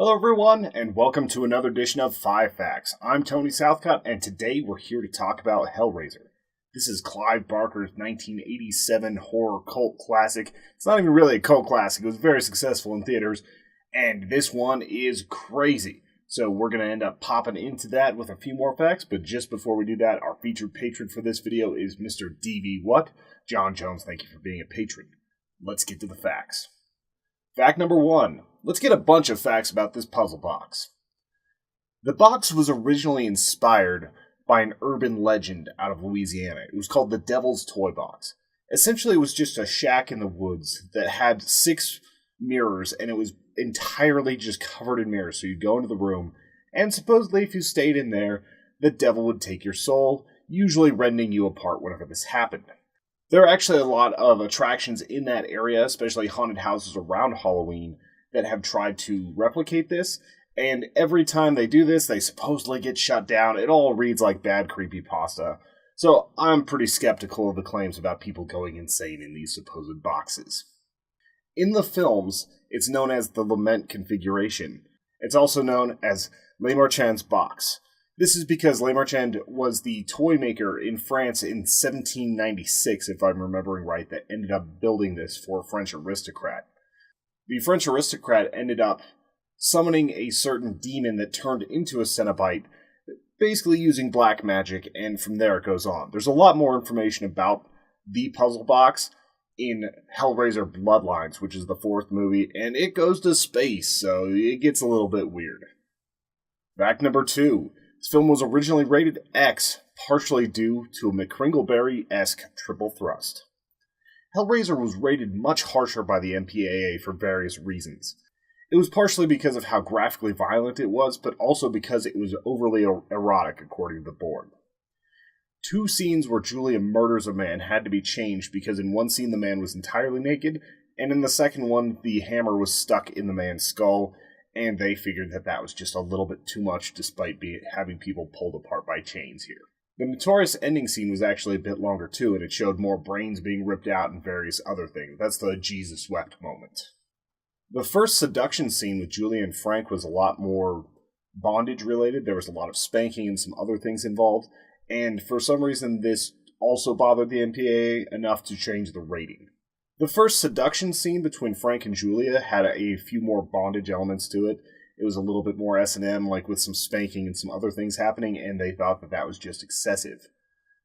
Hello everyone, and welcome to another edition of 5 Facts. I'm Tony Southcott, and today we're here to talk about Hellraiser. This is Clive Barker's 1987 horror cult classic. It's not even really a cult classic, it was very successful in theaters, and this one is crazy. So we're going to end up popping into that with a few more facts, but just before we do that, our featured patron for this video is Mr. DV What? John Jones, thank you for being a patron. Let's get to the facts. Fact number 1. Let's get a bunch of facts about this puzzle box. The box was originally inspired by an urban legend out of Louisiana. It was called the Devil's Toy Box. Essentially, it was just a shack in the woods that had 6 mirrors, and it was entirely just covered in mirrors. So you'd go into the room, and supposedly if you stayed in there, the devil would take your soul, usually rending you apart whenever this happened. There are actually a lot of attractions in that area, especially haunted houses around Halloween, that have tried to replicate this, and every time they do this, they supposedly get shut down. It all reads like bad creepypasta, so I'm pretty skeptical of the claims about people going insane in these supposed boxes. In the films, it's known as the Lament Configuration. It's also known as Lament box. This is because Lament was the toy maker in France in 1796, if I'm remembering right, that ended up building this for a French aristocrat. The French aristocrat ended up summoning a certain demon that turned into a Cenobite, basically using black magic, and from there it goes on. There's a lot more information about the puzzle box in Hellraiser Bloodlines, which is the 4th movie, and it goes to space, so it gets a little bit weird. Fact number 2. This film was originally rated X, partially due to a McCringleberry-esque triple thrust. Hellraiser was rated much harsher by the MPAA for various reasons. It was partially because of how graphically violent it was, but also because it was overly erotic, according to the board. 2 scenes where Julia murders a man had to be changed because in one scene the man was entirely naked, and in the second one the hammer was stuck in the man's skull, and they figured that that was just a little bit too much despite having people pulled apart by chains here. The notorious ending scene was actually a bit longer too, and it showed more brains being ripped out and various other things. That's the Jesus wept moment. The first seduction scene with Julia and Frank was a lot more bondage related. There was a lot of spanking and some other things involved, and for some reason this also bothered the MPAA enough to change the rating. The first seduction scene between Frank and Julia had a few more bondage elements to it. It was a little bit more S&M, like with some spanking and some other things happening, and they thought that that was just excessive.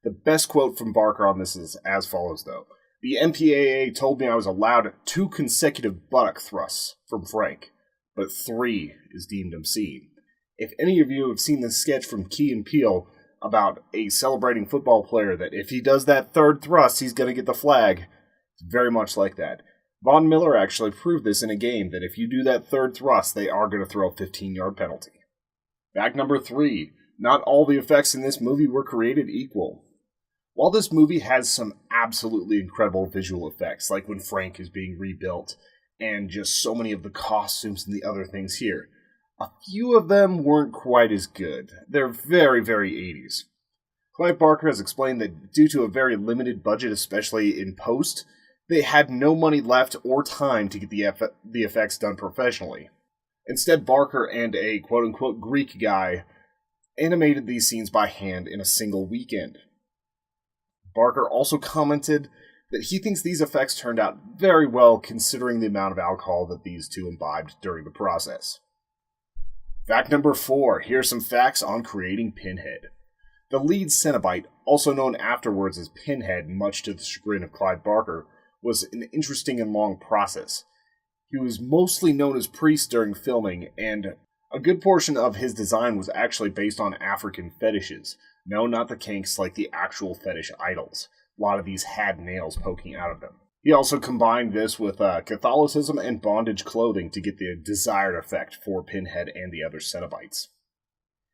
The best quote from Barker on this is as follows, though. The MPAA told me I was allowed 2 consecutive buttock thrusts from Frank, but 3 is deemed obscene. If any of you have seen the sketch from Key and Peele about a celebrating football player that if he does that 3rd thrust, he's going to get the flag, it's very much like that. Von Miller actually proved this in a game, that if you do that 3rd thrust, they are going to throw a 15-yard penalty. Fact number 3. Not all the effects in this movie were created equal. While this movie has some absolutely incredible visual effects, like when Frank is being rebuilt, and just so many of the costumes and the other things here, a few of them weren't quite as good. They're very, very 80s. Clive Barker has explained that due to a very limited budget, especially in post, they had no money left or time to get the effects done professionally. Instead, Barker and a quote-unquote Greek guy animated these scenes by hand in a single weekend. Barker also commented that he thinks these effects turned out very well considering the amount of alcohol that these two imbibed during the process. Fact number 4. Here's some facts on creating Pinhead. The lead Cenobite, also known afterwards as Pinhead, much to the chagrin of Clive Barker, was an interesting and long process. He was mostly known as priest during filming, and a good portion of his design was actually based on African fetishes. No, not the kinks, like the actual fetish idols. A lot of these had nails poking out of them. He also combined this with Catholicism and bondage clothing to get the desired effect for Pinhead and the other Cenobites.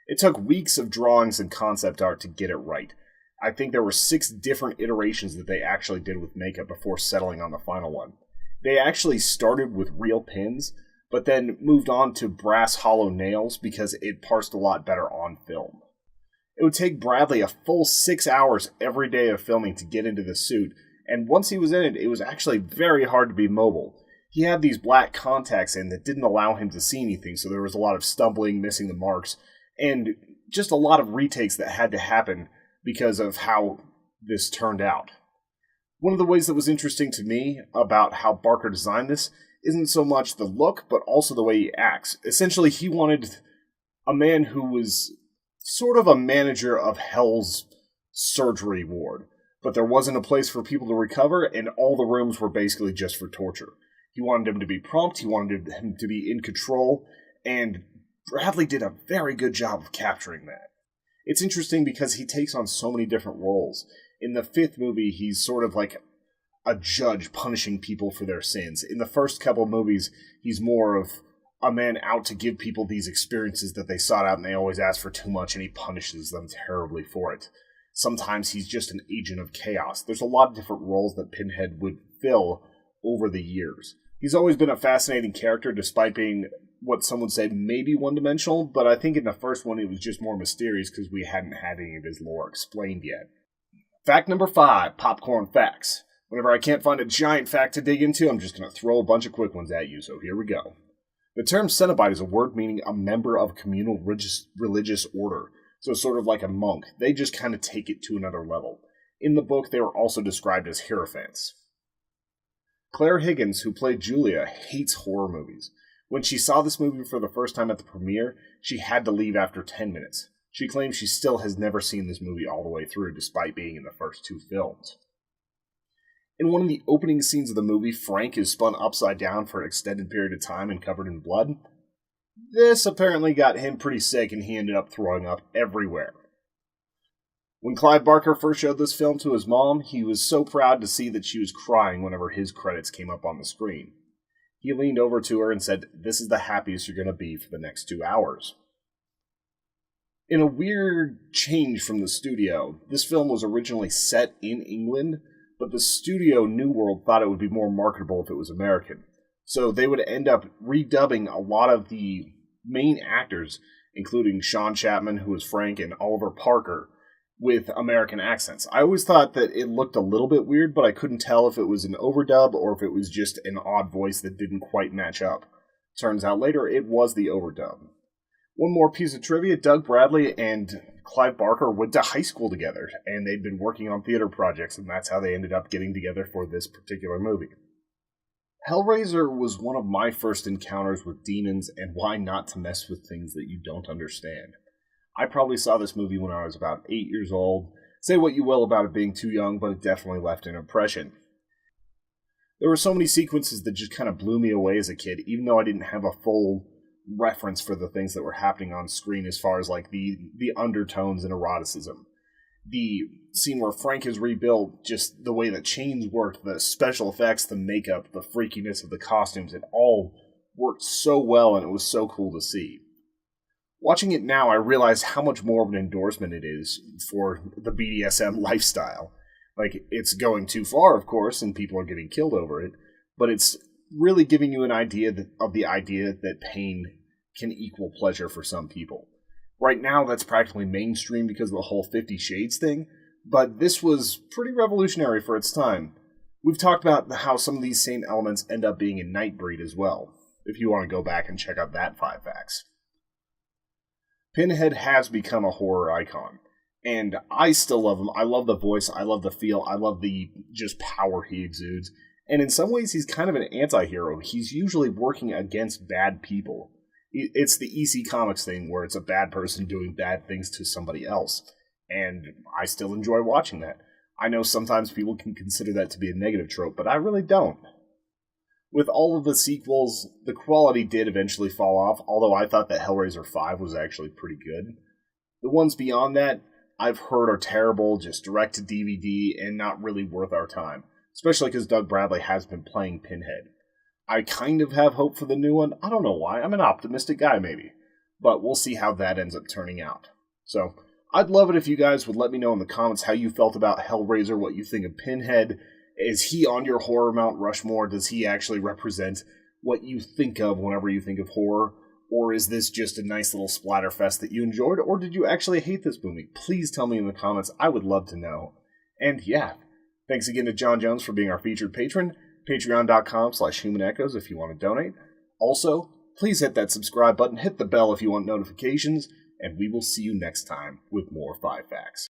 It took weeks of drawings and concept art to get it right. I think there were 6 different iterations that they actually did with makeup before settling on the final one. They actually started with real pins, but then moved on to brass hollow nails because it parsed a lot better on film. It would take Bradley a full 6 hours every day of filming to get into the suit, and once he was in it, it was actually very hard to be mobile. he had these black contacts in that didn't allow him to see anything, so there was a lot of stumbling, missing the marks, and just a lot of retakes that had to happen because of how this turned out. One of the ways that was interesting to me about how Barker designed this isn't so much the look, but also the way he acts. Essentially, he wanted a man who was sort of a manager of Hell's surgery ward, but there wasn't a place for people to recover, and all the rooms were basically just for torture. He wanted him to be prompt, he wanted him to be in control, and Bradley did a very good job of capturing that. It's interesting because he takes on so many different roles. In the fifth movie, he's sort of like a judge punishing people for their sins. In the first couple movies, he's more of a man out to give people these experiences that they sought out and they always ask for too much, and he punishes them terribly for it. Sometimes he's just an agent of chaos. There's a lot of different roles that Pinhead would fill over the years. He's always been a fascinating character despite being what some would say maybe one-dimensional, but I think in the first one it was just more mysterious because we hadn't had any of his lore explained yet. Fact number 5, popcorn facts. Whenever I can't find a giant fact to dig into, I'm just going to throw a bunch of quick ones at you, so here we go. The term Cenobite is a word meaning a member of a communal religious order, so sort of like a monk. They just kind of take it to another level. In the book, they were also described as hierophants. Claire Higgins, who played Julia, hates horror movies. When she saw this movie for the first time at the premiere, she had to leave after 10 minutes. She claims she still has never seen this movie all the way through, despite being in the first 2 films. In one of the opening scenes of the movie, Frank is spun upside down for an extended period of time and covered in blood. This apparently got him pretty sick, and he ended up throwing up everywhere. When Clive Barker first showed this film to his mom, he was so proud to see that she was crying whenever his credits came up on the screen. He leaned over to her and said, "This is the happiest you're going to be for the next 2 hours." In a weird change from the studio, this film was originally set in England, but the studio New World thought it would be more marketable if it was American. So they would end up redubbing a lot of the main actors, including Sean Chapman, who was Frank, and Oliver Parker, with American accents. I always thought that it looked a little bit weird, but I couldn't tell if it was an overdub or if it was just an odd voice that didn't quite match up. Turns out later it was the overdub. One more piece of trivia, Doug Bradley and Clive Barker went to high school together, and they'd been working on theater projects, and that's how they ended up getting together for this particular movie. Hellraiser was one of my first encounters with demons, and why not to mess with things that you don't understand. I probably saw this movie when I was about 8 years old. Say what you will about it being too young, but it definitely left an impression. There were so many sequences that just kind of blew me away as a kid, even though I didn't have a full reference for the things that were happening on screen as far as like the undertones and eroticism. The scene where Frank is rebuilt, just the way that chains worked, the special effects, the makeup, the freakiness of the costumes, it all worked so well, and it was so cool to see. Watching it now, I realize how much more of an endorsement it is for the BDSM lifestyle. Like, it's going too far, of course, and people are getting killed over it, but it's really giving you an idea of the idea that pain can equal pleasure for some people. Right now, that's practically mainstream because of the whole 50 Shades thing, but this was pretty revolutionary for its time. We've talked about how some of these same elements end up being in Nightbreed as well, if you want to go back and check out that 5 facts. Pinhead has become a horror icon, and I still love him. I love the voice, I love the feel, I love the just power he exudes, and in some ways he's kind of an anti-hero. He's usually working against bad people. It's the EC Comics thing where it's a bad person doing bad things to somebody else, and I still enjoy watching that. I know sometimes people can consider that to be a negative trope, but I really don't. With all of the sequels, the quality did eventually fall off, although I thought that Hellraiser 5 was actually pretty good. The ones beyond that, I've heard are terrible, just direct to DVD, and not really worth our time, especially because Doug Bradley has been playing Pinhead. I kind of have hope for the new one. I don't know why. I'm an optimistic guy, maybe. But we'll see how that ends up turning out. So, I'd love it if you guys would let me know in the comments how you felt about Hellraiser, what you think of Pinhead. Is he on your horror Mount Rushmore? Does he actually represent what you think of whenever you think of horror? Or is this just a nice little splatterfest that you enjoyed? Or did you actually hate this movie? Please tell me in the comments. I would love to know. And yeah, thanks again to John Jones for being our featured patron. Patreon.com/Human Echoes if you want to donate. Also, please hit that subscribe button, hit the bell if you want notifications, and we will see you next time with more 5 Facts.